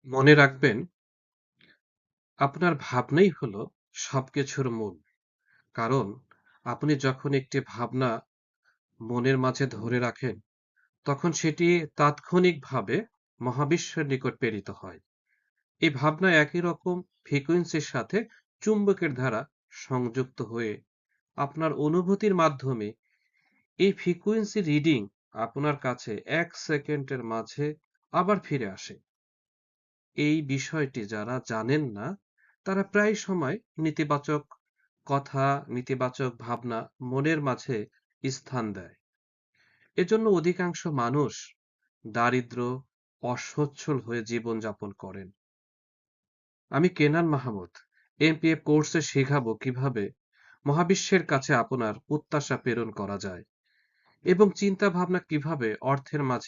মনে রাখবেন, আপনার ভাবনাই হলো সবকিছুর মূল। কারণ আপনি যখন একটি ভাবনা মনের মাঝে ধরে রাখেন, তখন সেটি তাৎক্ষণিকভাবে মহাবিশ্বের নিকট প্রেরিত হয়। এই ভাবনা একই রকম ফ্রিকোয়েন্সির সাথে চুম্বকের দ্বারা সংযুক্ত হয়ে আপনার অনুভূতির মাধ্যমে এই ফ্রিকোয়েন্সি রিডিং আপনার কাছে ১ সেকেন্ডের মাঝে আবার ফিরে আসে। এই বিষয়টি যারা জানেন না, তারা প্রায় সময় নেতিবাচক কথা, নেতিবাচক ভাবনা মনের মাঝে স্থান দেয়। এজন্য অধিকাংশ মানুষ দারিদ্র, অসচ্ছল হয়ে জীবনযাপন করেন। আমি কেনান মাহমুদ এমপিএফ কোর্সে শেখাবো কিভাবে মহাবিশ্বের কাছে আপনার প্রত্যাশা প্রেরণ করা যায় এবং চিন্তা ভাবনা কিভাবে অর্থের মাঝে